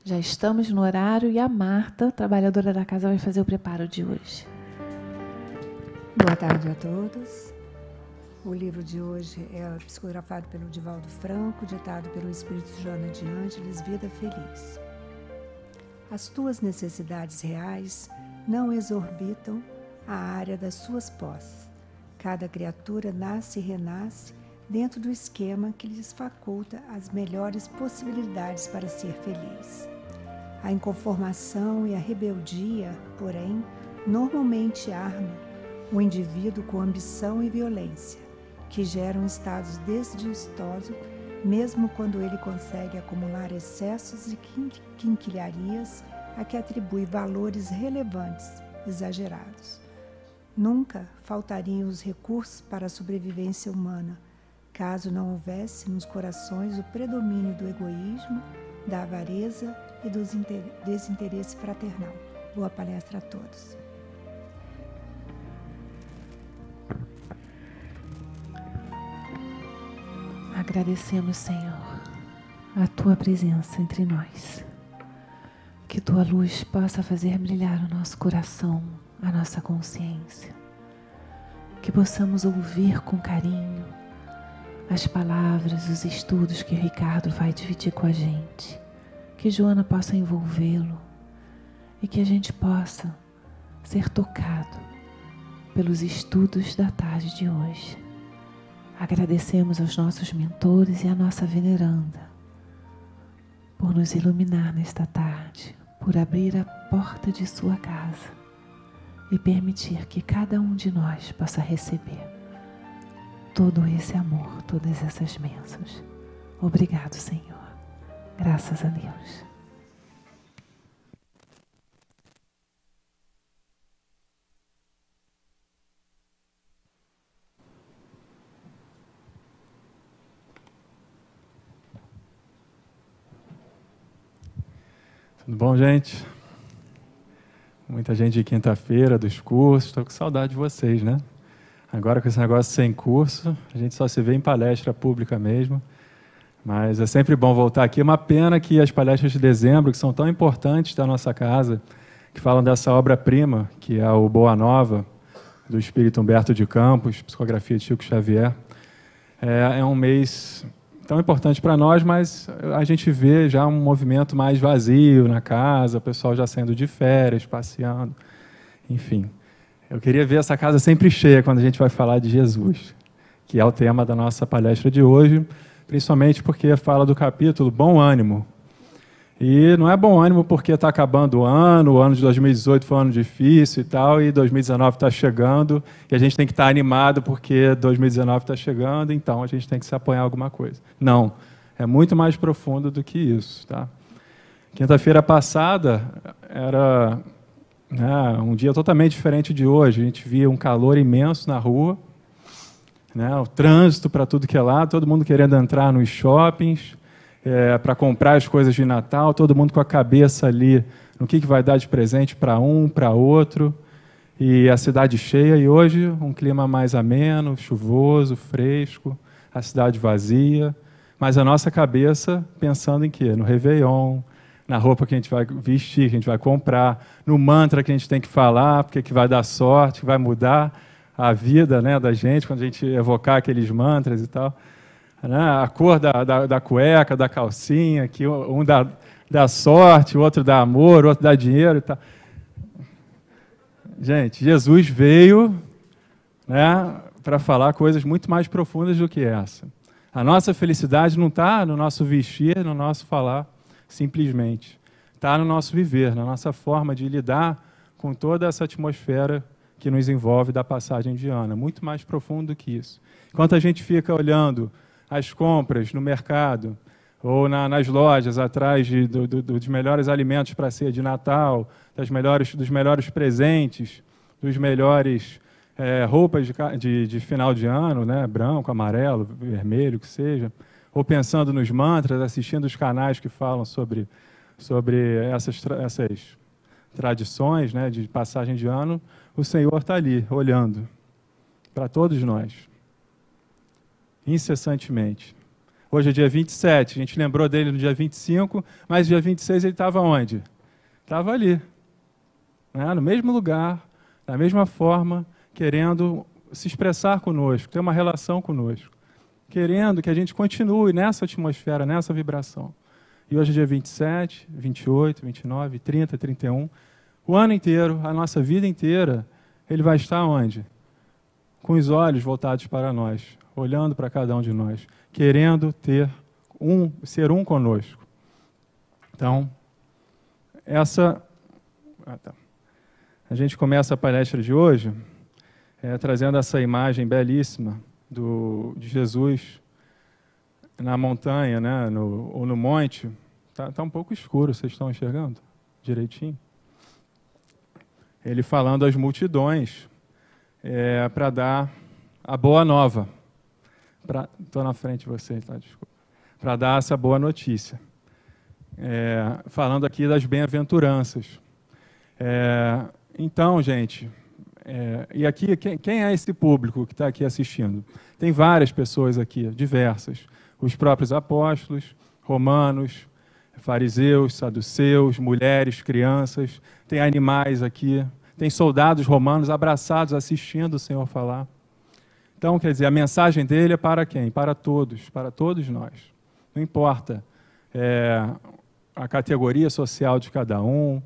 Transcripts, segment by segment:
Já estamos no horário e a Marta, trabalhadora da casa, vai fazer o preparo de hoje. Boa tarde a todos. O livro de hoje é psicografado pelo Divaldo Franco, ditado pelo Espírito Joana de Ângeles, Vida Feliz. As tuas necessidades reais não exorbitam a área das suas posses. Cada criatura nasce e renasce dentro do esquema que lhes faculta as melhores possibilidades para ser feliz. A inconformação e a rebeldia, porém, normalmente armam o indivíduo com ambição e violência, que geram estados desgostosos, mesmo quando ele consegue acumular excessos e quinquilharias a que atribui valores relevantes, exagerados. Nunca faltariam os recursos para a sobrevivência humana, caso não houvesse nos corações o predomínio do egoísmo, da avareza e do desinteresse fraternal. Boa palestra a todos. Agradecemos, Senhor, a Tua presença entre nós. Que Tua luz possa fazer brilhar o nosso coração, a nossa consciência. Que possamos ouvir com carinho as palavras, os estudos que o Ricardo vai dividir com a gente. Que Joana possa envolvê-lo e que a gente possa ser tocado pelos estudos da tarde de hoje. Agradecemos aos nossos mentores e à nossa veneranda por nos iluminar nesta tarde, por abrir a porta de sua casa e permitir que cada um de nós possa receber todo esse amor, todas essas bênçãos. Obrigado, Senhor. Graças a Deus. Tudo bom, gente? Muita gente de quinta-feira, dos cursos. Estou com saudade de vocês, né? Agora com esse negócio sem curso, a gente só se vê em palestra pública mesmo. Mas é sempre bom voltar aqui. É uma pena que as palestras de dezembro, que são tão importantes da nossa casa, que falam dessa obra-prima, que é o Boa Nova, do Espírito Humberto de Campos, psicografia de Chico Xavier, é um mês tão importante para nós, mas a gente vê já um movimento mais vazio na casa, o pessoal já saindo de férias, passeando, enfim. Eu queria ver essa casa sempre cheia quando a gente vai falar de Jesus, que é o tema da nossa palestra de hoje, principalmente porque fala do capítulo Bom Ânimo. E não é bom ânimo porque está acabando o ano de 2018 foi um ano difícil e tal, e 2019 está chegando, e a gente tem que estar animado porque 2019 está chegando, então a gente tem que se apoiar em alguma coisa. Não, é muito mais profundo do que isso. Tá? Quinta-feira passada era um dia totalmente diferente de hoje, a gente via um calor imenso na rua, né, o trânsito para tudo que é lá, todo mundo querendo entrar nos shoppings, para comprar as coisas de Natal, todo mundo com a cabeça ali no que vai dar de presente para um, para outro, e a cidade cheia, e hoje um clima mais ameno, chuvoso, fresco, a cidade vazia, mas a nossa cabeça pensando em quê? No Réveillon, na roupa que a gente vai vestir, que a gente vai comprar, no mantra que a gente tem que falar, porque que vai dar sorte, que vai mudar a vida, né, da gente, quando a gente evocar aqueles mantras e tal. A cor da cueca, da calcinha, que um dá sorte, o outro dá amor, o outro dá dinheiro e tal. Gente, Jesus veio, né, para falar coisas muito mais profundas do que essa. A nossa felicidade não está no nosso vestir, no nosso falar, simplesmente. Está no nosso viver, na nossa forma de lidar com toda essa atmosfera que nos envolve da passagem de ano. Muito mais profundo do que isso. Enquanto a gente fica olhando as compras no mercado ou nas lojas atrás dos melhores alimentos para a ceia de Natal, dos melhores presentes, dos melhores roupas de final de ano, né, branco, amarelo, vermelho, que seja, ou pensando nos mantras, assistindo os canais que falam sobre essas tradições, né, de passagem de ano, o Senhor está ali, olhando para todos nós, incessantemente, Hoje é dia 27, a gente lembrou dele no dia 25, mas dia 26 ele estava onde? Estava ali, né? No mesmo lugar, da mesma forma, querendo se expressar conosco, ter uma relação conosco, querendo que a gente continue nessa atmosfera, nessa vibração. E hoje é dia 27, 28, 29, 30, 31. O ano inteiro, a nossa vida inteira, ele vai estar onde? Com os olhos voltados para nós, olhando para cada um de nós, querendo ser um conosco. Então, a gente começa a palestra de hoje trazendo essa imagem belíssima de Jesus na montanha, né, ou no monte. Tá um pouco escuro, vocês estão enxergando direitinho? Ele falando às multidões para dar a boa nova. Estou na frente de vocês, tá? Desculpa. Para dar essa boa notícia. Falando aqui das bem-aventuranças. Então, gente, e aqui, quem é esse público que está aqui assistindo? Tem várias pessoas aqui, diversas. Os próprios apóstolos, romanos, fariseus, saduceus, mulheres, crianças, tem animais aqui, tem soldados romanos abraçados assistindo o Senhor falar. Então, quer dizer, a mensagem dele é para quem? Para todos nós. Não importa a categoria social de cada um,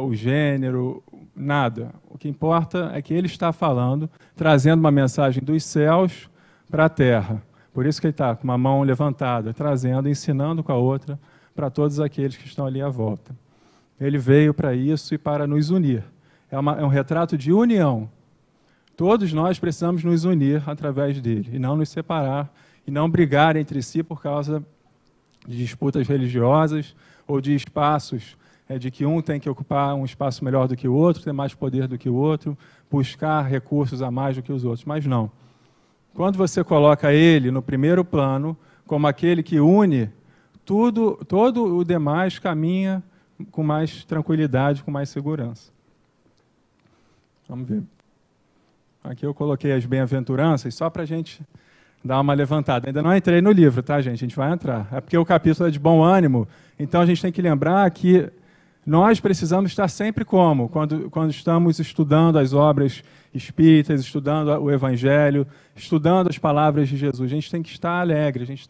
o gênero, nada. O que importa é que ele está falando, trazendo uma mensagem dos céus para a terra. Por isso que ele está com uma mão levantada, trazendo, ensinando com a outra, para todos aqueles que estão ali à volta. Ele veio para isso e para nos unir. É um retrato de união. Todos nós precisamos nos unir através dele, e não nos separar, e não brigar entre si por causa de disputas religiosas ou de espaços, de que um tem que ocupar um espaço melhor do que o outro, ter mais poder do que o outro, buscar recursos a mais do que os outros. Mas não. Quando você coloca ele no primeiro plano, como aquele que une, todo o demais caminha com mais tranquilidade, com mais segurança. Vamos ver. Aqui eu coloquei as bem-aventuranças só para a gente dar uma levantada. Ainda não entrei no livro, tá, gente? A gente vai entrar. É porque o capítulo é de bom ânimo, então a gente tem que lembrar que nós precisamos estar sempre como? Quando estamos estudando as obras espíritas, estudando o Evangelho, estudando as palavras de Jesus. A gente tem que estar alegre, a gente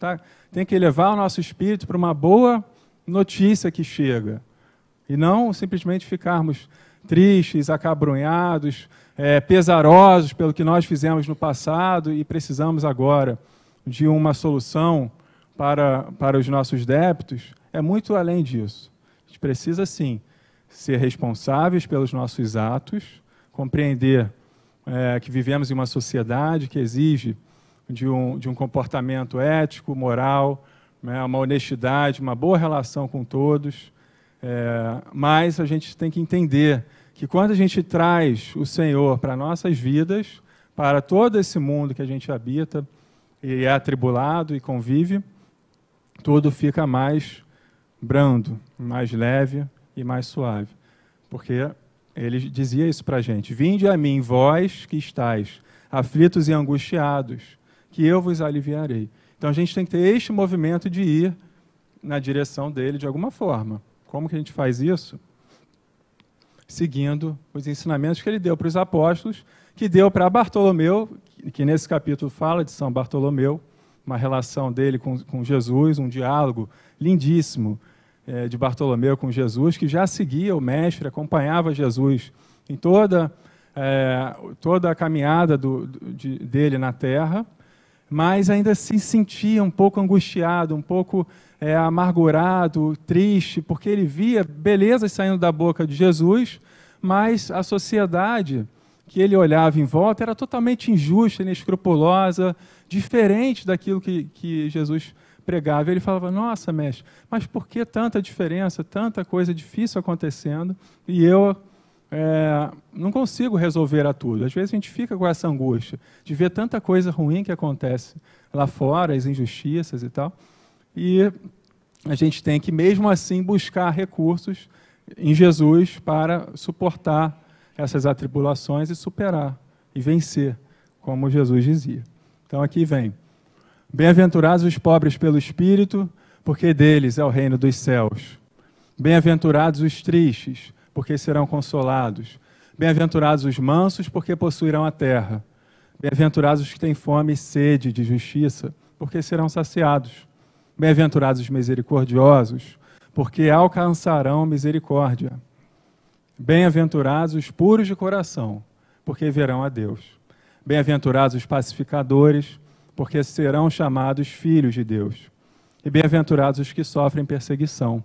tem que levar o nosso espírito para uma boa notícia que chega. E não simplesmente ficarmos tristes, acabrunhados, pesarosos pelo que nós fizemos no passado e precisamos agora de uma solução para os nossos débitos. É muito além disso. A gente precisa, sim, ser responsáveis pelos nossos atos, compreender que vivemos em uma sociedade que exige de um comportamento ético, moral, uma honestidade, uma boa relação com todos. Mas a gente tem que entender que quando a gente traz o Senhor para nossas vidas, para todo esse mundo que a gente habita e é atribulado e convive, tudo fica mais brando, mais leve e mais suave. Porque ele dizia isso para a gente: vinde a mim, vós que estáis aflitos e angustiados, que eu vos aliviarei. Então a gente tem que ter este movimento de ir na direção dele de alguma forma. Como que a gente faz isso? Seguindo os ensinamentos que ele deu para os apóstolos, que deu para Bartolomeu, que nesse capítulo fala de São Bartolomeu, uma relação dele com Jesus, um diálogo lindíssimo de Bartolomeu com Jesus, que já seguia o mestre, acompanhava Jesus em toda a caminhada dele na terra, mas ainda se sentia um pouco angustiado, um pouco amargurado, triste, porque ele via belezas saindo da boca de Jesus, mas a sociedade que ele olhava em volta era totalmente injusta, inescrupulosa, diferente daquilo que Jesus pregava. Ele falava: nossa, mestre, mas por que tanta diferença, tanta coisa difícil acontecendo, e eu não consigo resolver a tudo? Às vezes a gente fica com essa angústia de ver tanta coisa ruim que acontece lá fora, as injustiças e tal, e a gente tem que, mesmo assim, buscar recursos em Jesus para suportar essas atribulações e superar, e vencer, como Jesus dizia. Então aqui vem: Bem-aventurados os pobres pelo espírito, porque deles é o reino dos céus. Bem-aventurados os tristes, porque serão consolados. Bem-aventurados os mansos, porque possuirão a terra. Bem-aventurados os que têm fome e sede de justiça, porque serão saciados. Bem-aventurados os misericordiosos, porque alcançarão misericórdia. Bem-aventurados os puros de coração, porque verão a Deus. Bem-aventurados os pacificadores, porque serão chamados filhos de Deus. E bem-aventurados os que sofrem perseguição,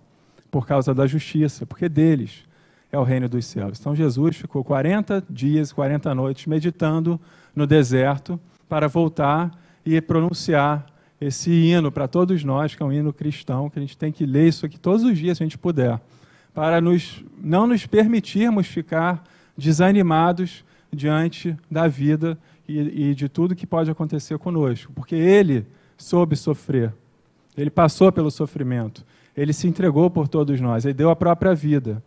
por causa da justiça, porque deles é o reino dos céus. Então Jesus ficou 40 dias, 40 noites meditando no deserto para voltar e pronunciar esse hino para todos nós, que é um hino cristão, que a gente tem que ler isso aqui todos os dias, se a gente puder, para não nos permitirmos ficar desanimados diante da vida e de tudo que pode acontecer conosco, porque Ele soube sofrer, Ele passou pelo sofrimento, Ele se entregou por todos nós, Ele deu a própria vida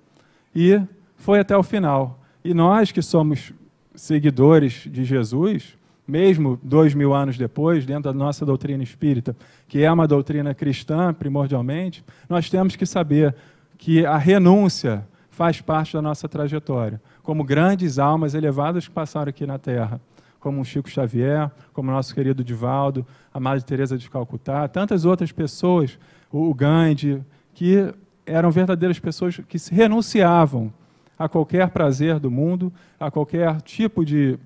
e foi até o final. E nós que somos seguidores de Jesus, mesmo 2000 anos depois, dentro da nossa doutrina espírita, que é uma doutrina cristã primordialmente, nós temos que saber que a renúncia faz parte da nossa trajetória, como grandes almas elevadas que passaram aqui na Terra, como o Chico Xavier, como o nosso querido Divaldo, a Madre Teresa de Calcutá, tantas outras pessoas, o Gandhi, que eram verdadeiras pessoas que se renunciavam a qualquer prazer do mundo, a qualquer tipo de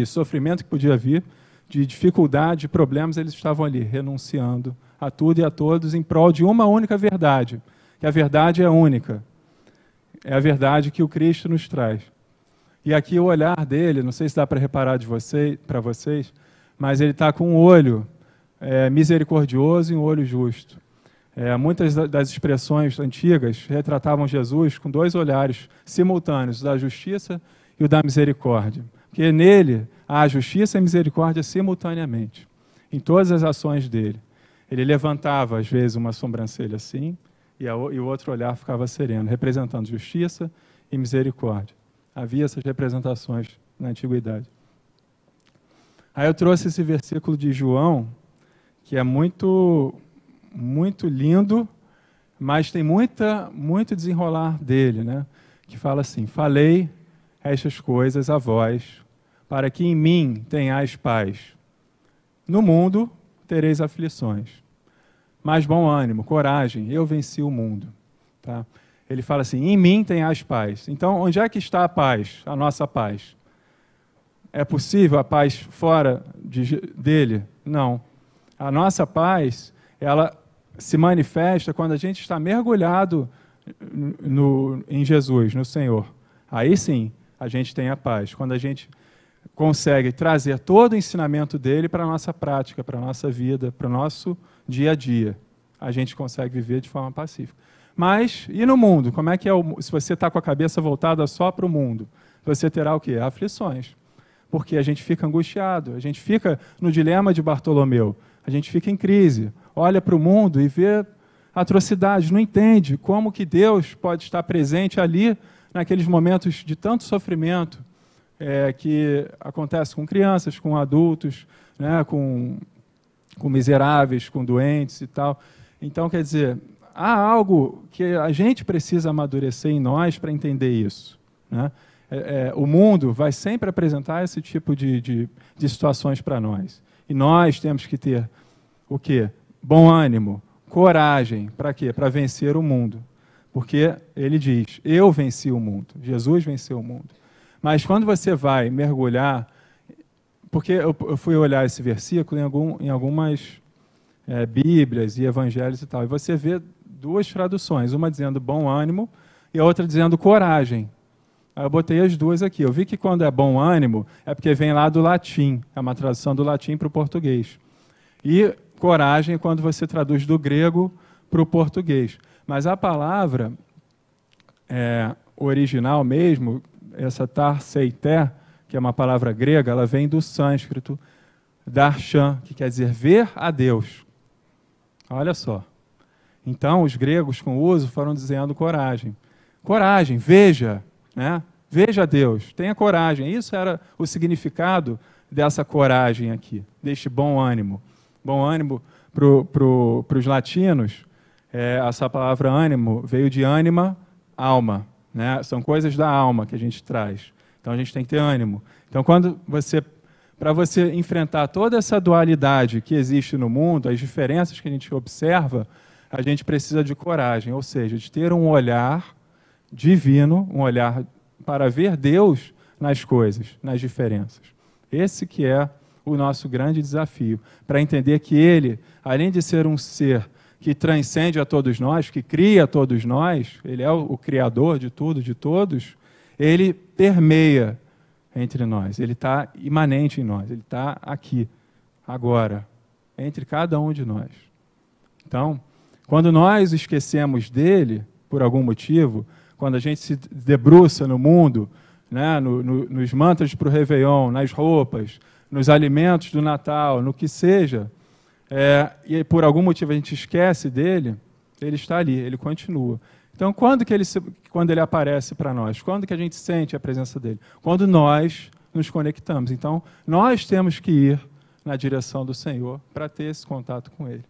sofrimento que podia vir, de dificuldade, de problemas, eles estavam ali, renunciando a tudo e a todos em prol de uma única verdade, que a verdade é única, é a verdade que o Cristo nos traz. E aqui o olhar dele, não sei se dá para reparar para vocês, mas ele está com um olho misericordioso e um olho justo. Muitas das expressões antigas retratavam Jesus com dois olhares simultâneos, o da justiça e o da misericórdia. Porque nele há justiça e misericórdia simultaneamente, em todas as ações dele. Ele levantava, às vezes, uma sobrancelha assim, e o outro olhar ficava sereno, representando justiça e misericórdia. Havia essas representações na antiguidade. Aí eu trouxe esse versículo de João, que é muito lindo, mas tem muito desenrolar dele, né? Que fala assim: falei estas coisas a vós, para que em mim tenhais paz. No mundo tereis aflições, mas bom ânimo, coragem, eu venci o mundo. Tá? Ele fala assim: em mim tenhais paz. Então, onde é que está a paz, a nossa paz? É possível a paz fora dele? Não. A nossa paz, ela se manifesta quando a gente está mergulhado em Jesus, no Senhor. Aí sim, a gente tem a paz. Quando a gente consegue trazer todo o ensinamento dele para a nossa prática, para a nossa vida, para o nosso dia a dia, a gente consegue viver de forma pacífica. Mas, e no mundo? Como é que é se você está com a cabeça voltada só para o mundo? Você terá o quê? Aflições. Porque a gente fica angustiado, a gente fica no dilema de Bartolomeu, a gente fica em crise, olha para o mundo e vê atrocidades, não entende como que Deus pode estar presente ali naqueles momentos de tanto sofrimento que acontece com crianças, com adultos, né, com miseráveis, com doentes e tal. Então, quer dizer, há algo que a gente precisa amadurecer em nós para entender isso, né? O mundo vai sempre apresentar esse tipo de situações para nós. E nós temos que ter o quê? Bom ânimo, coragem. Para quê? Para vencer o mundo. Porque ele diz, eu venci o mundo. Jesus venceu o mundo. Mas quando você vai mergulhar... Porque eu fui olhar esse versículo em algumas bíblias e evangelhos e tal. E você vê duas traduções. Uma dizendo bom ânimo e a outra dizendo coragem. Aí eu botei as duas aqui. Eu vi que quando é bom ânimo, é porque vem lá do latim. É uma tradução do latim para o português. E coragem é quando você traduz do grego para o português. Mas a palavra original mesmo, essa tarseité, que é uma palavra grega, ela vem do sânscrito, darshan, que quer dizer ver a Deus. Olha só. Então, os gregos com uso foram dizendo coragem. Coragem, veja, né? Veja Deus, tenha coragem. Isso era o significado dessa coragem aqui, deste bom ânimo. Bom ânimo para os latinos, essa palavra ânimo veio de ânima, alma, né? São coisas da alma que a gente traz. Então a gente tem que ter ânimo. Então para você enfrentar toda essa dualidade que existe no mundo, as diferenças que a gente observa, a gente precisa de coragem, ou seja, de ter um olhar divino, um olhar para ver Deus nas coisas, nas diferenças. Esse que é o nosso grande desafio, para entender que Ele, além de ser um ser que transcende a todos nós, que cria a todos nós, Ele é o Criador de tudo, de todos, Ele permeia entre nós, Ele está imanente em nós, Ele está aqui, agora, entre cada um de nós. Então, quando nós esquecemos dEle, por algum motivo, quando a gente se debruça no mundo, né, nos mantras para o Réveillon, nas roupas, nos alimentos do Natal, no que seja, e por algum motivo a gente esquece dele, ele está ali, ele continua. Então, quando ele aparece para nós? Quando que a gente sente a presença dele? Quando nós nos conectamos. Então, nós temos que ir na direção do Senhor para ter esse contato com Ele.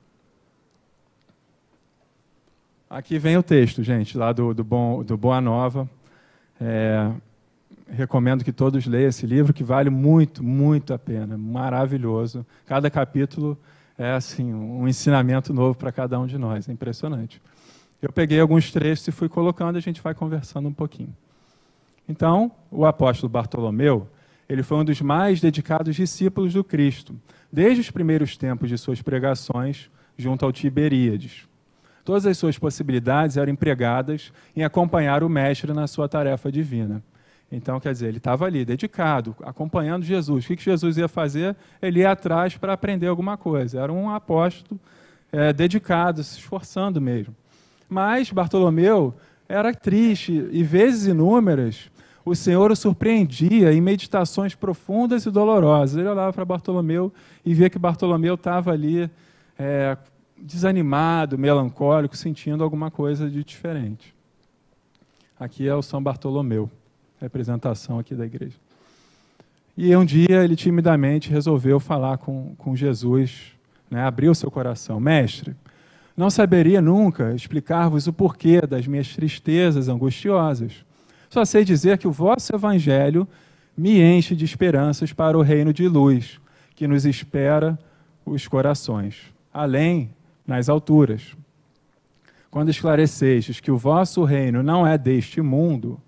Aqui vem o texto, gente, lá do Boa Nova. Recomendo que todos leiam esse livro, que vale muito, muito a pena. Maravilhoso. Cada capítulo é assim, um ensinamento novo para cada um de nós. É impressionante. Eu peguei alguns trechos e fui colocando, a gente vai conversando um pouquinho. Então, o apóstolo Bartolomeu, ele foi um dos mais dedicados discípulos do Cristo, desde os primeiros tempos de suas pregações junto ao Tiberíades. Todas as suas possibilidades eram empregadas em acompanhar o mestre na sua tarefa divina. Então, quer dizer, ele estava ali, dedicado, acompanhando Jesus. O que Jesus ia fazer? Ele ia atrás para aprender alguma coisa. Era um apóstolo dedicado, se esforçando mesmo. Mas Bartolomeu era triste e, vezes inúmeras, o Senhor o surpreendia em meditações profundas e dolorosas. Ele olhava para Bartolomeu e via que Bartolomeu estava ali desanimado, melancólico, sentindo alguma coisa de diferente. Aqui é o São Bartolomeu, representação aqui da igreja. E um dia ele timidamente resolveu falar com Jesus, né, abriu seu coração. Mestre, não saberia nunca explicar-vos o porquê das minhas tristezas angustiosas. Só sei dizer que o vosso evangelho me enche de esperanças para o reino de luz, que nos espera os corações, além nas alturas. Quando esclarecestes que o vosso reino não é deste mundo,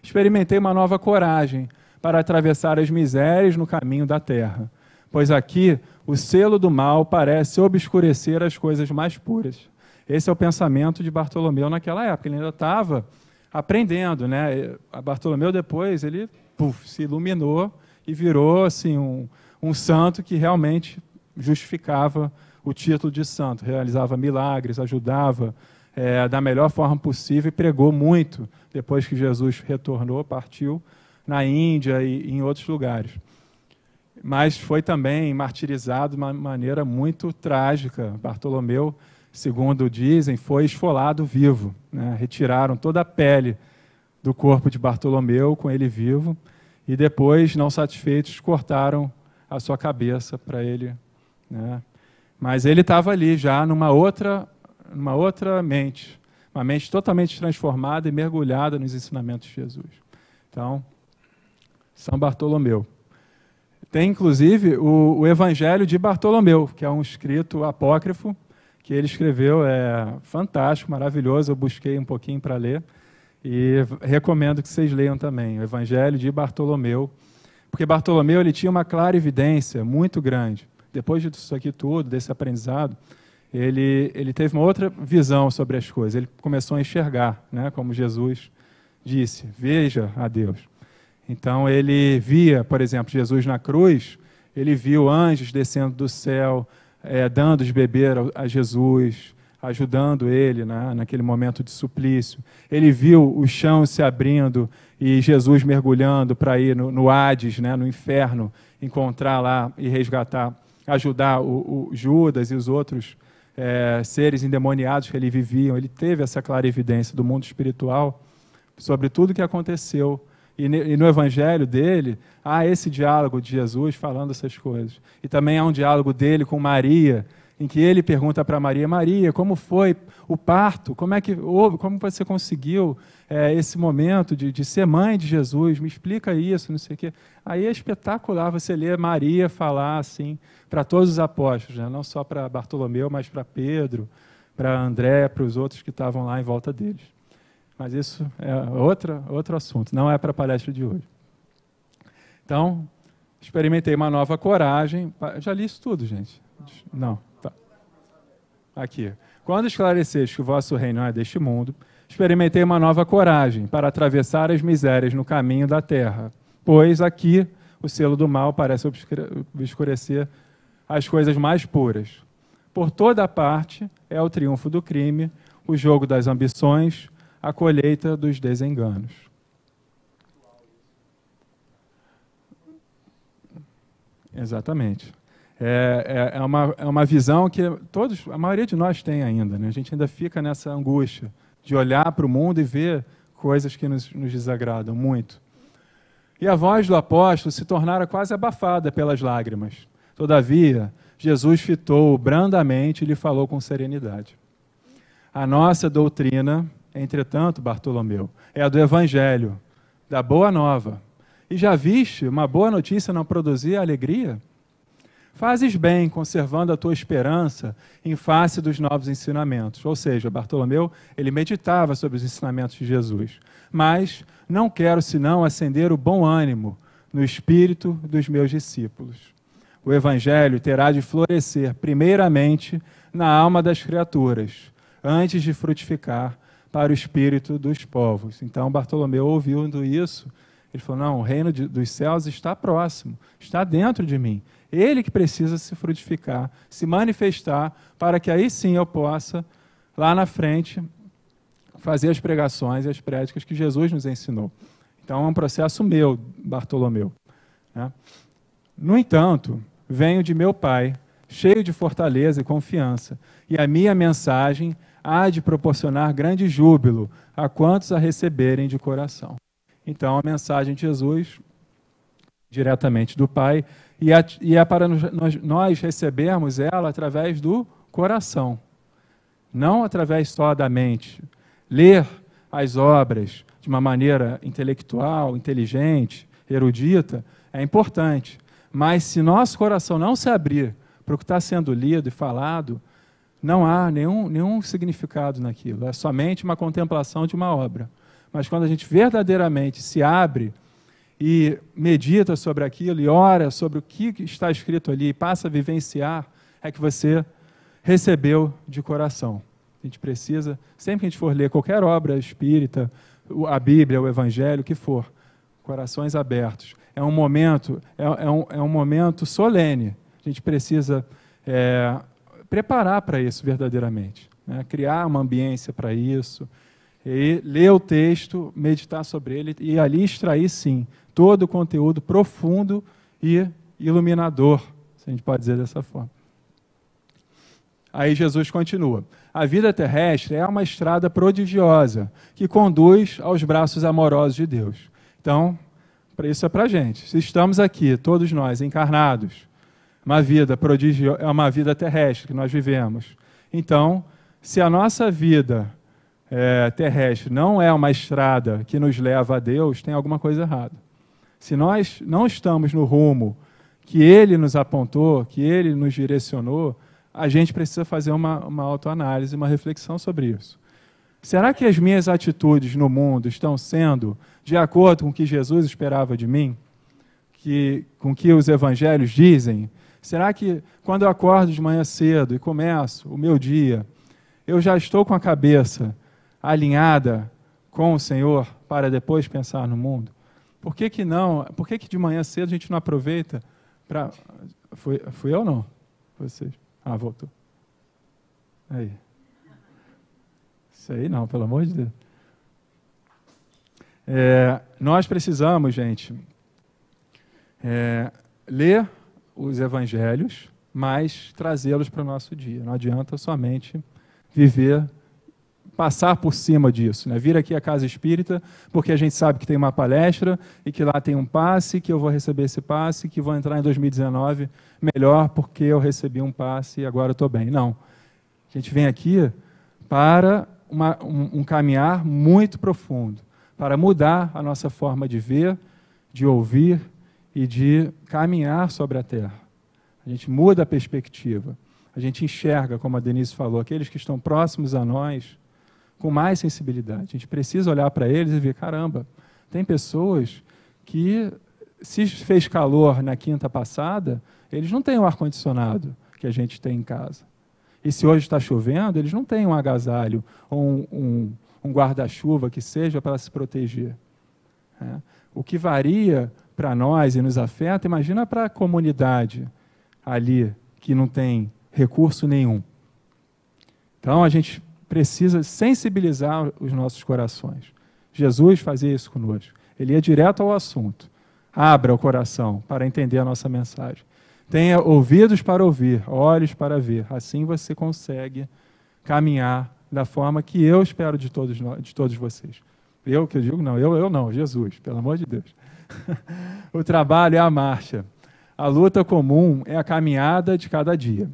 experimentei uma nova coragem para atravessar as misérias no caminho da terra, pois aqui o selo do mal parece obscurecer as coisas mais puras. Esse é o pensamento de Bartolomeu naquela época. Ele ainda estava aprendendo, né? Bartolomeu depois ele se iluminou e virou assim, um santo que realmente justificava o título de santo, realizava milagres, ajudava da melhor forma possível e pregou muito depois que Jesus retornou, partiu na Índia e em outros lugares. Mas foi também martirizado de uma maneira muito trágica. Bartolomeu, segundo dizem, foi esfolado vivo, né? Retiraram toda a pele do corpo de Bartolomeu com ele vivo e depois, não satisfeitos, cortaram a sua cabeça para ele, né? Mas ele estava ali já numa outra mente, uma mente totalmente transformada e mergulhada nos ensinamentos de Jesus. Então, São Bartolomeu. Tem, inclusive, o Evangelho de Bartolomeu, que é um escrito apócrifo, que ele escreveu, fantástico, maravilhoso, eu busquei um pouquinho para ler, e recomendo que vocês leiam também, o Evangelho de Bartolomeu, porque Bartolomeu ele tinha uma clarividência muito grande. Depois disso aqui tudo, desse aprendizado, ele teve uma outra visão sobre as coisas, ele começou a enxergar, né, como Jesus disse, veja a Deus. Então, ele via, por exemplo, Jesus na cruz, ele viu anjos descendo do céu, dando de beber a Jesus, ajudando ele, né, naquele momento de suplício. Ele viu o chão se abrindo e Jesus mergulhando para ir no Hades, né, no inferno, encontrar lá e resgatar, ajudar o Judas e os outros seres endemoniados que ali viviam. Ele teve essa clarividência do mundo espiritual sobre tudo o que aconteceu E no evangelho dele, há esse diálogo de Jesus falando essas coisas. E também há um diálogo dele com Maria, em que ele pergunta para Maria, Maria, como foi o parto? Como é que houve? Como você conseguiu esse momento de ser mãe de Jesus? Me explica isso, não sei o quê. Aí é espetacular você ler Maria falar assim para todos os apóstolos, né? Não só para Bartolomeu, mas para Pedro, para André, para os outros que estavam lá em volta deles. Mas isso é outro assunto, não é para a palestra de hoje. Então, experimentei uma nova coragem. Já li isso tudo, gente? Não, tá. Aqui. Quando esclareceis que o vosso reino é deste mundo, experimentei uma nova coragem para atravessar as misérias no caminho da terra, pois aqui o selo do mal parece obscurecer as coisas mais puras. Por toda parte é o triunfo do crime, o jogo das ambições, a colheita dos desenganos. Exatamente. É uma visão que a maioria de nós tem ainda, né? A gente ainda fica nessa angústia de olhar para o mundo e ver coisas que nos desagradam muito. E a voz do apóstolo se tornara quase abafada pelas lágrimas. Todavia, Jesus fitou brandamente e lhe falou com serenidade. A nossa doutrina, entretanto, Bartolomeu, é a do Evangelho, da Boa Nova. E já viste uma boa notícia não produzir alegria? Fazes bem, conservando a tua esperança em face dos novos ensinamentos. Ou seja, Bartolomeu, ele meditava sobre os ensinamentos de Jesus. Mas não quero senão acender o bom ânimo no espírito dos meus discípulos. O Evangelho terá de florescer primeiramente na alma das criaturas, antes de frutificar para o espírito dos povos. Então, Bartolomeu, ouvindo isso, ele falou, não, o reino dos céus está próximo, está dentro de mim. Ele que precisa se frutificar, se manifestar, para que aí sim eu possa, lá na frente, fazer as pregações e as prédicas que Jesus nos ensinou. Então, é um processo meu, Bartolomeu, né? No entanto, venho de meu Pai, cheio de fortaleza e confiança, e a minha mensagem há de proporcionar grande júbilo a quantos a receberem de coração. Então, a mensagem de Jesus, diretamente do Pai, e é para nós recebermos ela através do coração, não através só da mente. Ler as obras de uma maneira intelectual, inteligente, erudita, é importante, mas se nosso coração não se abrir para o que está sendo lido e falado, não há nenhum significado naquilo, é somente uma contemplação de uma obra. Mas quando a gente verdadeiramente se abre e medita sobre aquilo e ora sobre o que está escrito ali e passa a vivenciar, é que você recebeu de coração. A gente precisa, sempre que a gente for ler qualquer obra espírita, a Bíblia, o Evangelho, o que for, corações abertos. É um momento solene. A gente precisa preparar para isso verdadeiramente, né? Criar uma ambiência para isso, e ler o texto, meditar sobre ele e ali extrair, sim, todo o conteúdo profundo e iluminador, se a gente pode dizer dessa forma. Aí Jesus continua. A vida terrestre é uma estrada prodigiosa que conduz aos braços amorosos de Deus. Então, isso é para a gente. Se estamos aqui, todos nós, encarnados, uma vida prodigiosa, é uma vida terrestre que nós vivemos. Então, se a nossa vida terrestre não é uma estrada que nos leva a Deus, tem alguma coisa errada. Se nós não estamos no rumo que Ele nos apontou, que Ele nos direcionou, a gente precisa fazer uma autoanálise, uma reflexão sobre isso. Será que as minhas atitudes no mundo estão sendo de acordo com o que Jesus esperava de mim? Com o que os evangelhos dizem? Será que quando eu acordo de manhã cedo e começo o meu dia, eu já estou com a cabeça alinhada com o Senhor para depois pensar no mundo? Por que não? Por que de manhã cedo a gente não aproveita para... Fui eu ou não? Vocês? Ah, voltou. Aí. Isso aí não, pelo amor de Deus. Nós precisamos, gente, ler os evangelhos, mas trazê-los para o nosso dia. Não adianta somente viver passar por cima disso, né? Vir aqui à Casa Espírita, porque a gente sabe que tem uma palestra e que lá tem um passe, que eu vou receber esse passe, que vou entrar em 2019 melhor porque eu recebi um passe e agora eu estou bem. Não. A gente vem aqui para um caminhar muito profundo, para mudar a nossa forma de ver, de ouvir e de caminhar sobre a Terra. A gente muda a perspectiva. A gente enxerga, como a Denise falou, aqueles que estão próximos a nós com mais sensibilidade. A gente precisa olhar para eles e ver, caramba, tem pessoas que, se fez calor na quinta passada, eles não têm o ar-condicionado que a gente tem em casa. E se hoje está chovendo, eles não têm um agasalho ou um guarda-chuva que seja para se proteger. O que varia para nós e nos afeta, imagina para a comunidade ali que não tem recurso nenhum. Então, a gente precisa sensibilizar os nossos corações. Jesus fazia isso conosco. Ele ia direto ao assunto. Abra o coração para entender a nossa mensagem. Tenha ouvidos para ouvir, olhos para ver. Assim você consegue caminhar da forma que eu espero de todos vocês. Eu que eu digo, não, eu não, Jesus, pelo amor de Deus. O trabalho é a marcha. A luta comum é a caminhada de cada dia.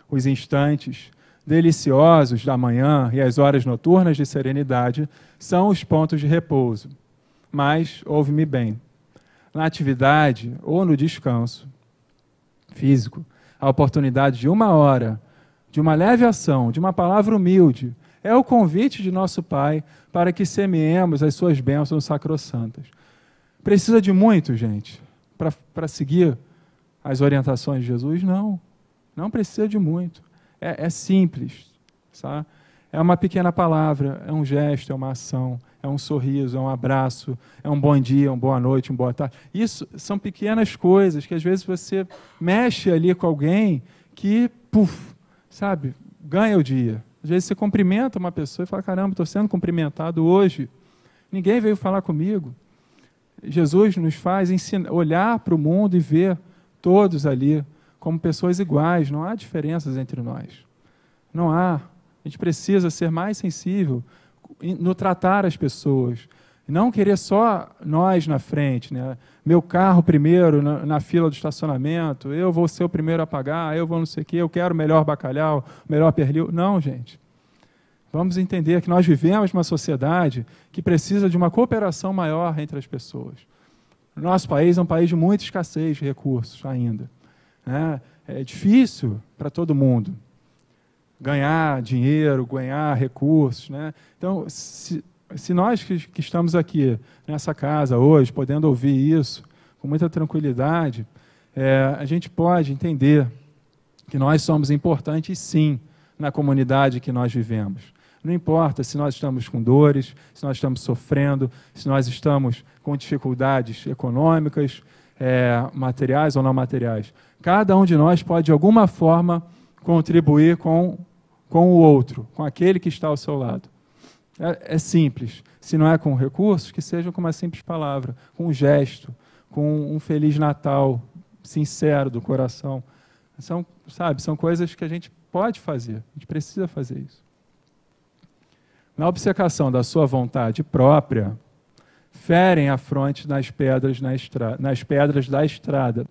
Os instantes deliciosos da manhã e as horas noturnas de serenidade são os pontos de repouso. Mas, ouve-me bem, na atividade ou no descanso físico, a oportunidade de 1 hora, de uma leve ação, de uma palavra humilde, é o convite de nosso Pai para que semeemos as suas bênçãos sacrossantas. Precisa de muito, gente, para seguir as orientações de Jesus? Não, não precisa de muito. É simples, sabe? É uma pequena palavra, é um gesto, é uma ação, é um sorriso, é um abraço, é um bom dia, uma boa noite, uma boa tarde. Isso são pequenas coisas que às vezes você mexe ali com alguém que, sabe, ganha o dia. Às vezes você cumprimenta uma pessoa e fala, caramba, estou sendo cumprimentado hoje. Ninguém veio falar comigo. Jesus nos faz olhar para o mundo e ver todos ali como pessoas iguais. Não há diferenças entre nós. Não há. A gente precisa ser mais sensível no tratar as pessoas. Não querer só nós na frente, né? Meu carro primeiro na fila do estacionamento, eu vou ser o primeiro a pagar, eu vou não sei o quê, eu quero o melhor bacalhau, o melhor pernil. Não, gente. Vamos entender que nós vivemos numa sociedade que precisa de uma cooperação maior entre as pessoas. O nosso país é um país de muita escassez de recursos ainda. Né? É difícil para todo mundo ganhar dinheiro, ganhar recursos. Né? Então, se nós que estamos aqui nessa casa hoje, podendo ouvir isso com muita tranquilidade, a gente pode entender que nós somos importantes, sim, na comunidade que nós vivemos. Não importa se nós estamos com dores, se nós estamos sofrendo, se nós estamos com dificuldades econômicas, materiais ou não materiais. Cada um de nós pode, de alguma forma, contribuir com o outro, com aquele que está ao seu lado. É simples. Se não é com recursos, que seja com uma simples palavra, com um gesto, com um Feliz Natal sincero do coração. São coisas que a gente pode fazer, a gente precisa fazer isso. Na obcecação da sua vontade própria, ferem a fronte nas pedras da estrada,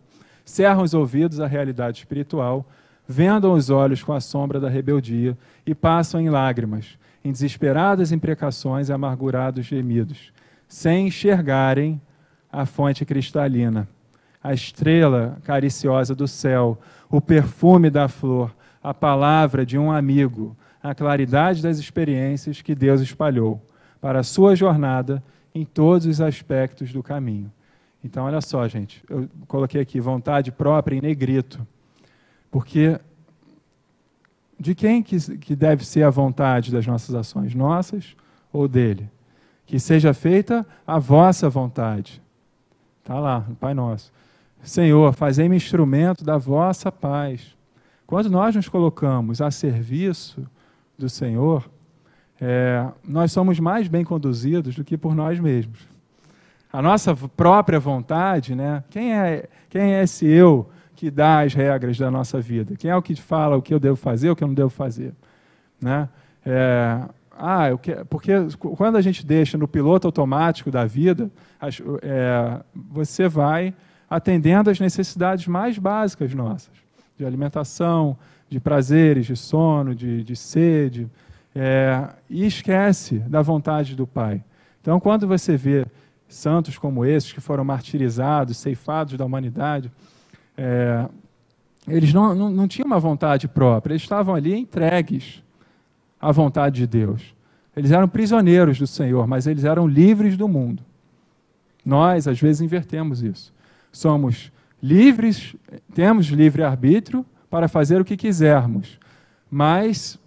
cerram os ouvidos à realidade espiritual, vendam os olhos com a sombra da rebeldia e passam em lágrimas, em desesperadas imprecações e amargurados gemidos, sem enxergarem a fonte cristalina, a estrela cariciosa do céu, o perfume da flor, a palavra de um amigo, a claridade das experiências que Deus espalhou para a sua jornada em todos os aspectos do caminho. Então, olha só, gente, eu coloquei aqui vontade própria em negrito, porque de quem que deve ser a vontade das nossas ações? Nossas ou dele? Que seja feita a vossa vontade. Está lá, no Pai Nosso. Senhor, fazei-me instrumento da vossa paz. Quando nós nos colocamos a serviço do Senhor, nós somos mais bem conduzidos do que por nós mesmos. A nossa própria vontade, né? Quem é esse eu que dá as regras da nossa vida? Quem é o que fala o que eu devo fazer, o que eu não devo fazer? Né? porque quando a gente deixa no piloto automático da vida, você vai atendendo às necessidades mais básicas nossas, de alimentação, de prazeres, de sono, de sede, e esquece da vontade do Pai. Então, quando você vê santos como esses, que foram martirizados, ceifados da humanidade, eles não tinham uma vontade própria, eles estavam ali entregues à vontade de Deus. Eles eram prisioneiros do Senhor, mas eles eram livres do mundo. Nós, às vezes, invertemos isso. Somos livres, temos livre-arbítrio para fazer o que quisermos, mas,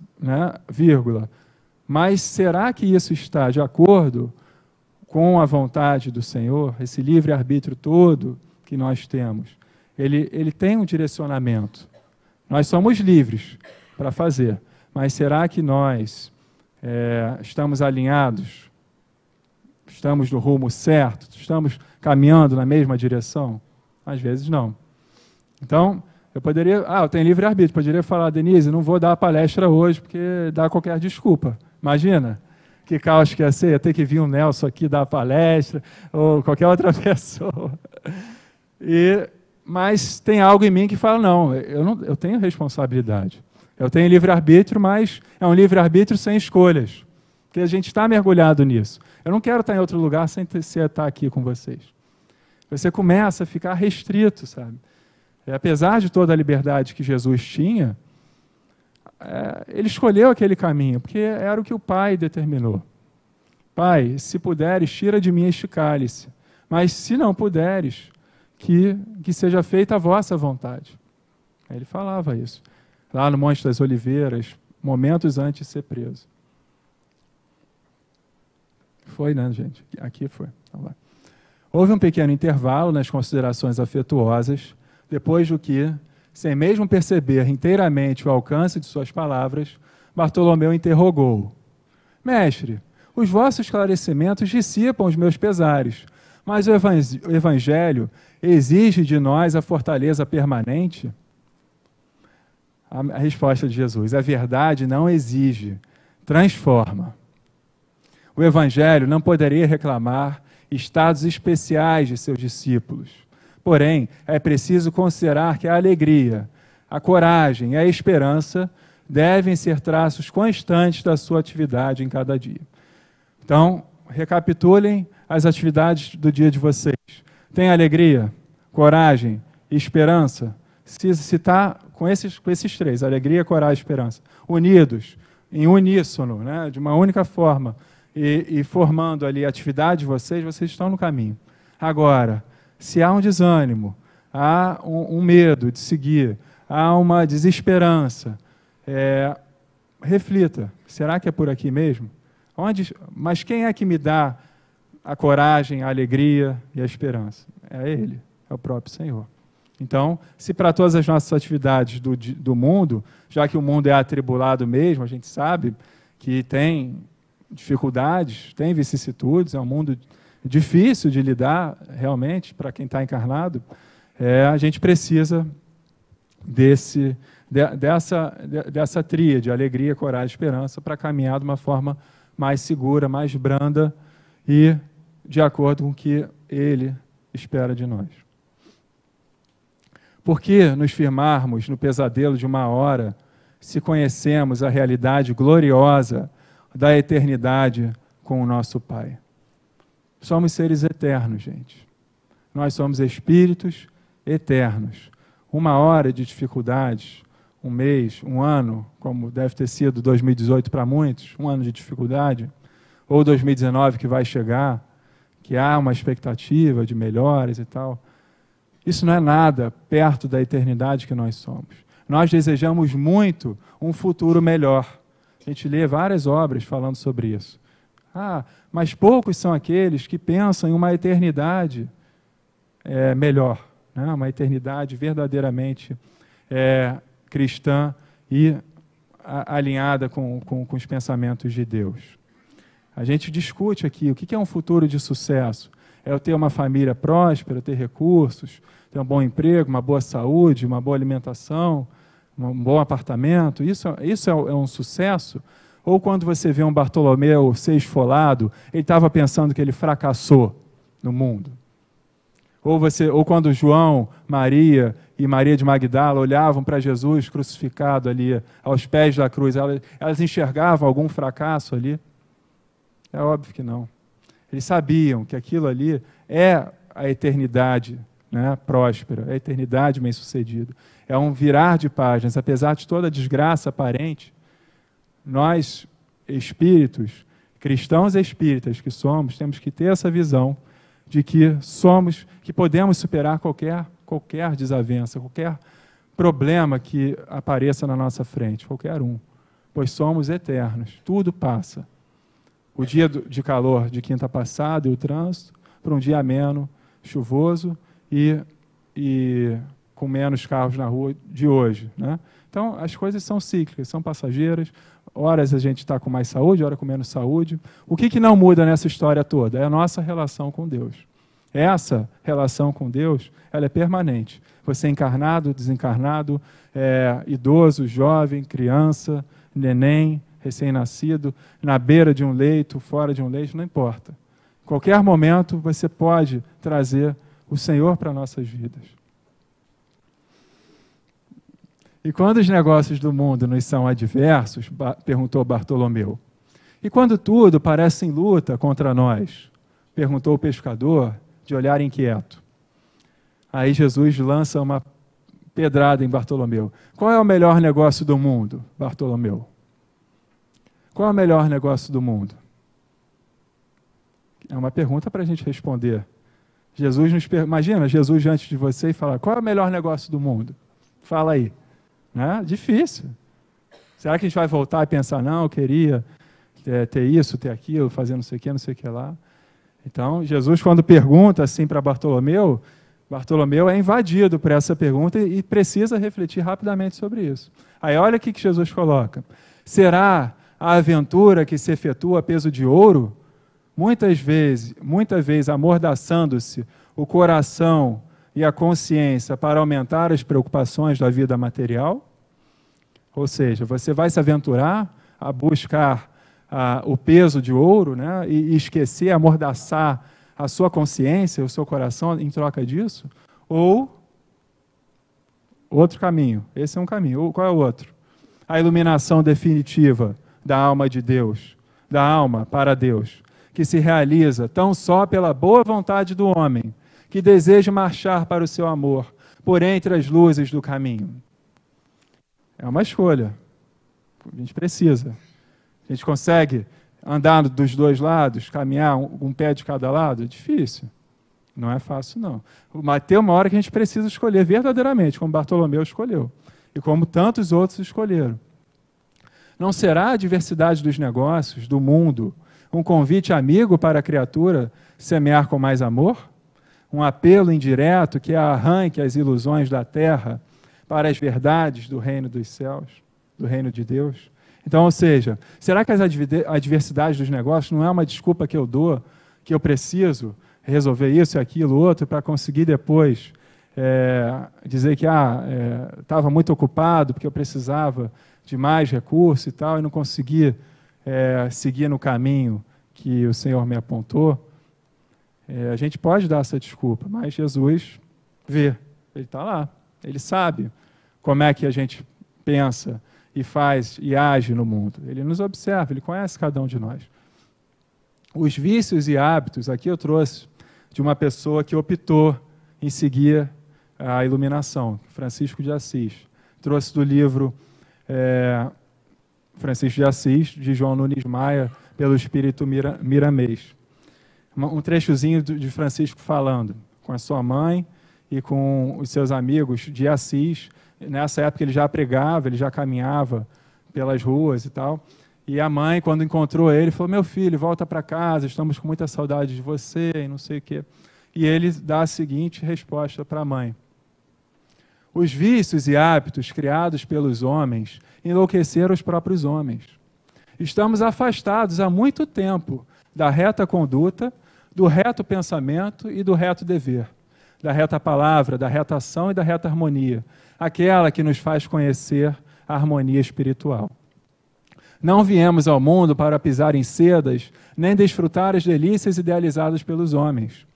mas será que isso está de acordo com a vontade do Senhor? Esse livre-arbítrio todo que nós temos, ele tem um direcionamento. Nós somos livres para fazer, mas será que nós estamos alinhados? Estamos no rumo certo? Estamos caminhando na mesma direção? Às vezes não. Então, eu tenho livre-arbítrio, poderia falar, Denise, não vou dar a palestra hoje, porque dá qualquer desculpa. Imagina que caos que ia ser, ia ter que vir um Nelson aqui dar a palestra, ou qualquer outra pessoa. Mas tem algo em mim que fala, não, eu tenho responsabilidade. Eu tenho livre-arbítrio, mas é um livre-arbítrio sem escolhas, porque a gente está mergulhado nisso. Eu não quero estar em outro lugar sem estar aqui com vocês. Você começa a ficar restrito, sabe? Apesar de toda a liberdade que Jesus tinha, ele escolheu aquele caminho, porque era o que o Pai determinou. Pai, se puderes, tira de mim este cálice, mas se não puderes, que seja feita a vossa vontade. Aí ele falava isso, lá no Monte das Oliveiras, momentos antes de ser preso. Foi, né, gente? Aqui foi. Então, vai. Houve um pequeno intervalo nas considerações afetuosas, depois do que, sem mesmo perceber inteiramente o alcance de suas palavras, Bartolomeu interrogou: Mestre, os vossos esclarecimentos dissipam os meus pesares, mas o Evangelho exige de nós a fortaleza permanente? A resposta de Jesus: a verdade não exige, transforma. O Evangelho não poderia reclamar estados especiais de seus discípulos. Porém, é preciso considerar que a alegria, a coragem e a esperança devem ser traços constantes da sua atividade em cada dia. Então, recapitulem as atividades do dia de vocês. Tem alegria, coragem e esperança? Se está com esses três, alegria, coragem e esperança, unidos, em uníssono, né, de uma única forma, e formando ali a atividade de vocês estão no caminho. Agora, se há um desânimo, há um medo de seguir, há uma desesperança, reflita, será que é por aqui mesmo? Mas quem é que me dá a coragem, a alegria e a esperança? É Ele, é o próprio Senhor. Então, se para todas as nossas atividades do mundo, já que o mundo é atribulado mesmo, a gente sabe que tem dificuldades, tem vicissitudes, é um mundo difícil de lidar, realmente, para quem está encarnado, a gente precisa dessa tríade, alegria, coragem e esperança, para caminhar de uma forma mais segura, mais branda e de acordo com o que Ele espera de nós. Por que nos firmarmos no pesadelo de uma hora, se conhecemos a realidade gloriosa da eternidade com o nosso Pai? Somos seres eternos, gente. Nós somos espíritos eternos. Uma hora de dificuldades, um mês, um ano, como deve ter sido 2018 para muitos, um ano de dificuldade, ou 2019 que vai chegar, que há uma expectativa de melhoras e tal. Isso não é nada perto da eternidade que nós somos. Nós desejamos muito um futuro melhor. A gente lê várias obras falando sobre isso. Mas poucos são aqueles que pensam em uma eternidade melhor, né? Uma eternidade verdadeiramente cristã e alinhada com os pensamentos de Deus. A gente discute aqui o que é um futuro de sucesso. É eu ter uma família próspera, ter recursos, ter um bom emprego, uma boa saúde, uma boa alimentação, um bom apartamento. Isso é um sucesso? Ou quando você vê um Bartolomeu ser esfolado, ele estava pensando que ele fracassou no mundo. Ou quando João, Maria e Maria de Magdala olhavam para Jesus crucificado ali aos pés da cruz, elas enxergavam algum fracasso ali? É óbvio que não. Eles sabiam que aquilo ali é a eternidade, né, próspera, é a eternidade bem-sucedida. É um virar de páginas. Apesar de toda a desgraça aparente, nós, espíritos, cristãos e espíritas que somos, temos que ter essa visão de que podemos superar qualquer desavença, qualquer problema que apareça na nossa frente, qualquer um, pois somos eternos, tudo passa. O dia de calor de quinta passada e o trânsito, para um dia ameno, chuvoso e com menos carros na rua de hoje, né? Então, as coisas são cíclicas, são passageiras. Horas a gente está com mais saúde, hora com menos saúde. O que não muda nessa história toda? É a nossa relação com Deus. Essa relação com Deus, ela é permanente. Você é encarnado, desencarnado, idoso, jovem, criança, neném, recém-nascido, na beira de um leito, fora de um leito, não importa. Em qualquer momento você pode trazer o Senhor para nossas vidas. E quando os negócios do mundo nos são adversos, perguntou Bartolomeu, e quando tudo parece em luta contra nós, perguntou o pescador, de olhar inquieto. Aí Jesus lança uma pedrada em Bartolomeu. Qual é o melhor negócio do mundo, Bartolomeu? Qual é o melhor negócio do mundo? É uma pergunta para a gente responder. Imagina Jesus diante de você e falar, qual é o melhor negócio do mundo? Fala aí. Né? Difícil. Será que a gente vai voltar e pensar, não, eu queria ter isso, ter aquilo, fazer não sei o que lá? Então, Jesus, quando pergunta assim para Bartolomeu é invadido por essa pergunta e precisa refletir rapidamente sobre isso. Aí olha o que Jesus coloca. Será a aventura que se efetua a peso de ouro? Muitas vezes amordaçando-se o coração e a consciência para aumentar as preocupações da vida material? Ou seja, você vai se aventurar a buscar o peso de ouro, né, e esquecer, amordaçar a sua consciência, o seu coração em troca disso? Ou outro caminho? Esse é um caminho. Ou qual é o outro? A iluminação definitiva da alma de Deus, da alma para Deus, que se realiza tão só pela boa vontade do homem, que deseja marchar para o seu amor, por entre as luzes do caminho. É uma escolha. A gente precisa. A gente consegue andar dos dois lados, caminhar um pé de cada lado? É difícil. Não é fácil, não. Mas tem uma hora que a gente precisa escolher verdadeiramente, como Bartolomeu escolheu, e como tantos outros escolheram. Não será a diversidade dos negócios, do mundo, um convite amigo para a criatura semear com mais amor? Um apelo indireto que arranque as ilusões da terra para as verdades do reino dos céus, do reino de Deus? Então, ou seja, será que a diversidade dos negócios não é uma desculpa que eu dou, que eu preciso resolver isso e aquilo, outro, para conseguir depois dizer que estava muito ocupado porque eu precisava de mais recursos e tal, e não consegui seguir no caminho que o Senhor me apontou? A gente pode dar essa desculpa, mas Jesus vê, Ele está lá, Ele sabe como é que a gente pensa e faz e age no mundo. Ele nos observa, Ele conhece cada um de nós. Os vícios e hábitos, aqui eu trouxe de uma pessoa que optou em seguir a iluminação, Francisco de Assis. Trouxe do livro Francisco de Assis, de João Nunes Maia, pelo Espírito Miramês. Um trechozinho de Francisco falando com a sua mãe e com os seus amigos de Assis. Nessa época ele já pregava, ele já caminhava pelas ruas e tal. E a mãe, quando encontrou ele, falou, meu filho, volta para casa, estamos com muita saudade de você e não sei o quê. E ele dá a seguinte resposta para a mãe. Os vícios e hábitos criados pelos homens enlouqueceram os próprios homens. Estamos afastados há muito tempo da reta conduta, do reto pensamento e do reto dever, da reta palavra, da reta ação e da reta harmonia, aquela que nos faz conhecer a harmonia espiritual. Não viemos ao mundo para pisar em sedas, nem desfrutar as delícias idealizadas pelos homens.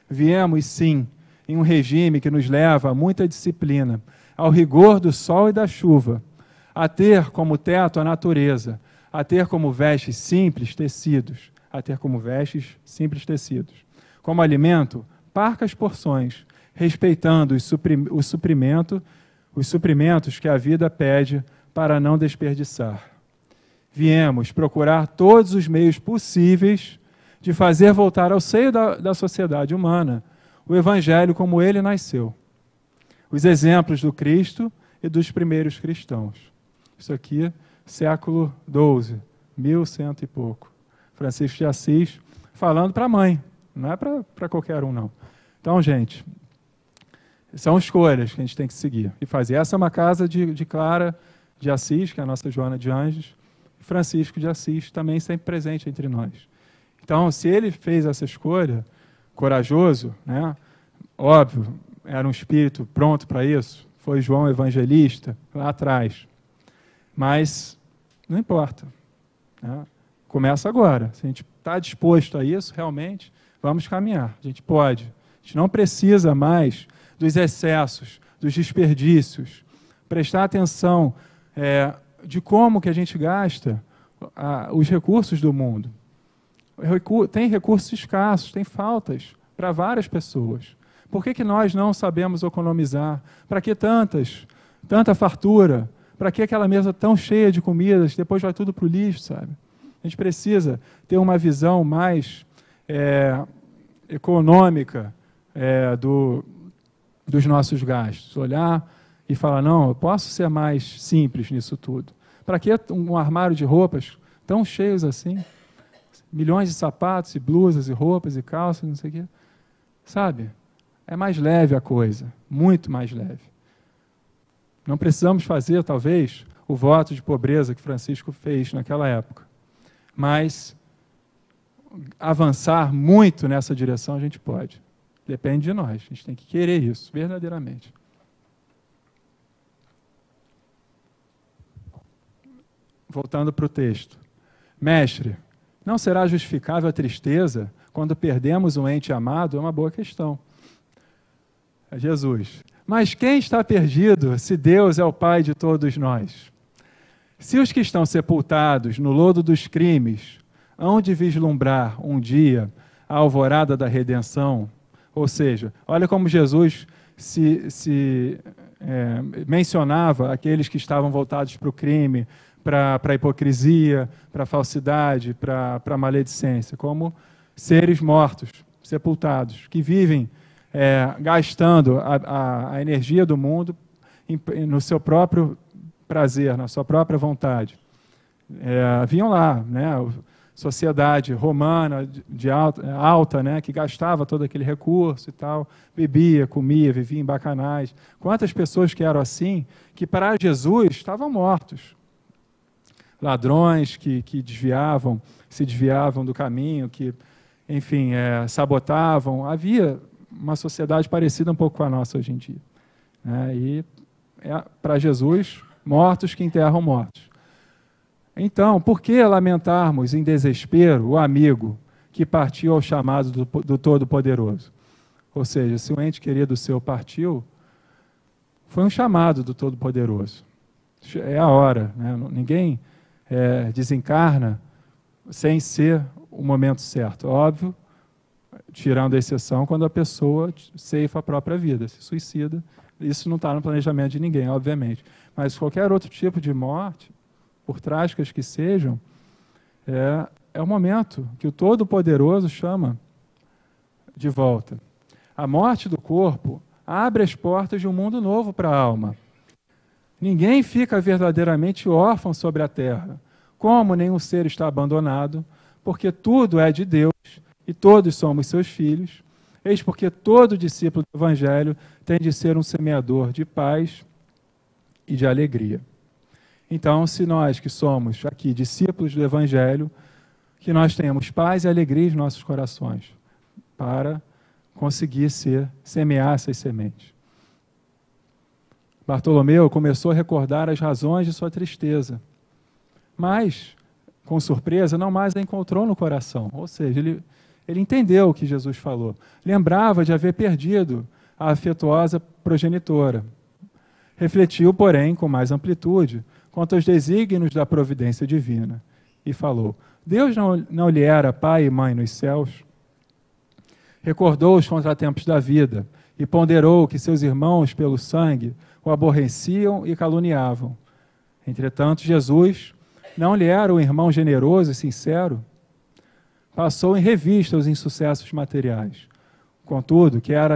Viemos, sim, em um regime que nos leva a muita disciplina, ao rigor do sol e da chuva, a ter como teto a natureza, a ter como vestes simples tecidos, como alimento, parcas porções, respeitando os suprimentos que a vida pede para não desperdiçar. Viemos procurar todos os meios possíveis de fazer voltar ao seio da sociedade humana o Evangelho como ele nasceu. Os exemplos do Cristo e dos primeiros cristãos. Isso aqui, século XII, 1100 e pouco. Francisco de Assis falando para a mãe, não é para qualquer um, não. Então, gente, são escolhas que a gente tem que seguir e fazer. Essa é uma casa de Clara de Assis, que é a nossa Joana de Anjos, e Francisco de Assis, também sempre presente entre nós. Então, se ele fez essa escolha, corajoso, né? Óbvio, era um espírito pronto para isso, foi João Evangelista, lá atrás. Mas não importa, né? Começa agora. Se a gente está disposto a isso, realmente, vamos caminhar. A gente pode. A gente não precisa mais dos excessos, dos desperdícios. Prestar atenção de como que a gente gasta os recursos do mundo. Tem recursos escassos, tem faltas para várias pessoas. Por que nós não sabemos economizar? Para que tanta fartura? Para que aquela mesa tão cheia de comidas, depois vai tudo para o lixo, sabe? A gente precisa ter uma visão mais econômica dos nossos gastos. Olhar e falar, não, eu posso ser mais simples nisso tudo. Para que um armário de roupas tão cheios assim? Milhões de sapatos e blusas e roupas e calças, não sei o quê. Sabe? É mais leve a coisa, muito mais leve. Não precisamos fazer, talvez, o voto de pobreza que Francisco fez naquela época. Mas avançar muito nessa direção a gente pode. Depende de nós. A gente tem que querer isso, verdadeiramente. Voltando para o texto. Mestre, não será justificável a tristeza quando perdemos um ente amado? É uma boa questão. É Jesus. Mas quem está perdido se Deus é o Pai de todos nós? Se os que estão sepultados no lodo dos crimes hão de vislumbrar um dia a alvorada da redenção, ou seja, olha como Jesus mencionava aqueles que estavam voltados para o crime, para a hipocrisia, para a falsidade, para a maledicência, como seres mortos, sepultados, que vivem gastando a energia do mundo no seu próprio prazer, na sua própria vontade. Vinham lá, né, sociedade romana alta, né, que gastava todo aquele recurso e tal, bebia, comia, vivia em bacanais. Quantas pessoas que eram assim, que para Jesus estavam mortos. Ladrões que se desviavam do caminho, que, enfim, sabotavam. Havia uma sociedade parecida um pouco com a nossa hoje em dia. E para Jesus, mortos que enterram mortos. Então, por que lamentarmos em desespero o amigo que partiu ao chamado do Todo-Poderoso? Ou seja, se um ente querido seu partiu, foi um chamado do Todo-Poderoso. É a hora, né? Ninguém desencarna sem ser o momento certo. Óbvio, tirando a exceção quando a pessoa ceifa a própria vida, se suicida. Isso não está no planejamento de ninguém, obviamente. Mas qualquer outro tipo de morte, por trágicas que sejam, é o momento que o Todo-Poderoso chama de volta. A morte do corpo abre as portas de um mundo novo para a alma. Ninguém fica verdadeiramente órfão sobre a terra, como nenhum ser está abandonado, porque tudo é de Deus e todos somos seus filhos. Eis porque todo discípulo do Evangelho tem de ser um semeador de paz e de alegria. Então, se nós que somos aqui discípulos do Evangelho, que nós tenhamos paz e alegria em nossos corações, para conseguir semear essas sementes. Bartolomeu começou a recordar as razões de sua tristeza. mas, com surpresa, não mais a encontrou no coração. Ou seja, ele entendeu o que Jesus falou. Lembrava de haver perdido a afetuosa progenitora. Refletiu, porém, com mais amplitude, quanto aos desígnios da providência divina, e falou: Deus não lhe era pai e mãe nos céus? Recordou os contratempos da vida e ponderou que seus irmãos, pelo sangue, o aborreciam e caluniavam. Entretanto, Jesus não lhe era um irmão generoso e sincero? Passou em revista os insucessos materiais. Contudo, que eram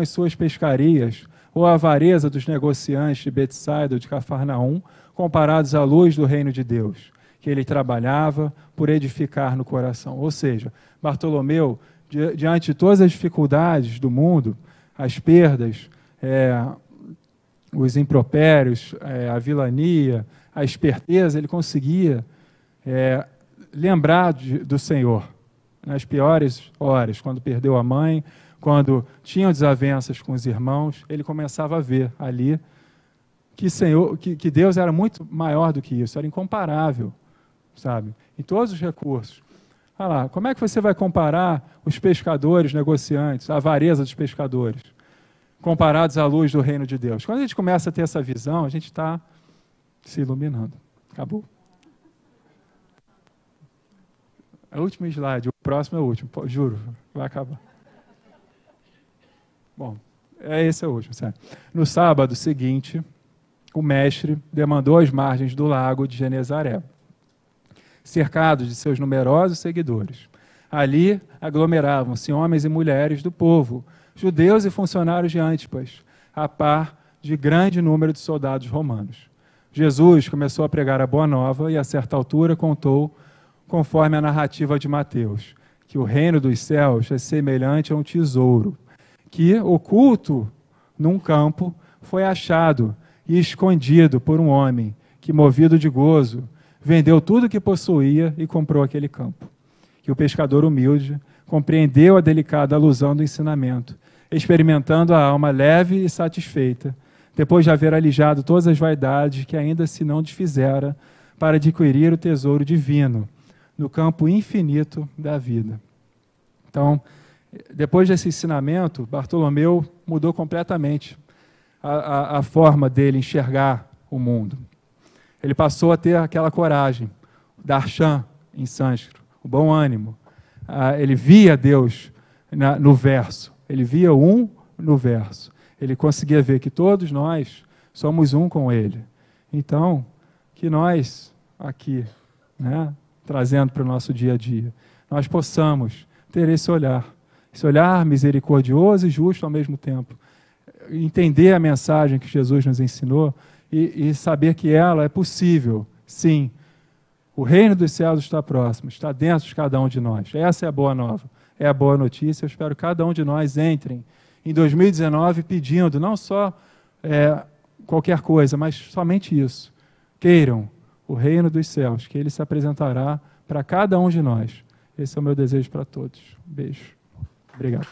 as suas pescarias, ou a avareza dos negociantes de Betsaida ou de Cafarnaum, comparados à luz do reino de Deus, que ele trabalhava por edificar no coração. Ou seja, Bartolomeu, diante de todas as dificuldades do mundo, as perdas, os impropérios, a vilania, a esperteza, ele conseguia lembrar do Senhor nas piores horas, quando perdeu a mãe, quando tinham desavenças com os irmãos, ele começava a ver ali que Deus era muito maior do que isso, era incomparável, sabe? Em todos os recursos. Olha lá, como é que você vai comparar os pescadores, negociantes, a avareza dos pescadores, comparados à luz do reino de Deus? Quando a gente começa a ter essa visão, a gente está se iluminando. Acabou. É o último slide, o próximo é o último, juro, vai acabar. Bom, esse é o último, sério. No sábado seguinte, o mestre demandou as margens do lago de Genezaré, cercado de seus numerosos seguidores. Ali aglomeravam-se homens e mulheres do povo, judeus e funcionários de Antipas, a par de grande número de soldados romanos. Jesus começou a pregar a boa nova e, a certa altura, contou, conforme a narrativa de Mateus, que o reino dos céus é semelhante a um tesouro, que, oculto num campo, foi achado e escondido por um homem que, movido de gozo, vendeu tudo o que possuía e comprou aquele campo. Que o pescador humilde compreendeu a delicada alusão do ensinamento, experimentando a alma leve e satisfeita, depois de haver alijado todas as vaidades que ainda se não desfizera, para adquirir o tesouro divino no campo infinito da vida. Então, depois desse ensinamento, Bartolomeu mudou completamente a forma dele enxergar o mundo. Ele passou a ter aquela coragem, darshan em sânscrito, o bom ânimo. Ele via Deus no verso, ele via um no verso. Ele conseguia ver que todos nós somos um com ele. Então, que nós aqui, né, trazendo para o nosso dia a dia, nós possamos ter esse olhar misericordioso e justo ao mesmo tempo. Entender a mensagem que Jesus nos ensinou e saber que ela é possível, sim. O reino dos céus está próximo, está dentro de cada um de nós. Essa é a boa nova, é a boa notícia. Eu espero que cada um de nós entrem em 2019 pedindo não só qualquer coisa, mas somente isso. Queiram o reino dos céus, que ele se apresentará para cada um de nós. Esse é o meu desejo para todos. Beijo. Obrigado.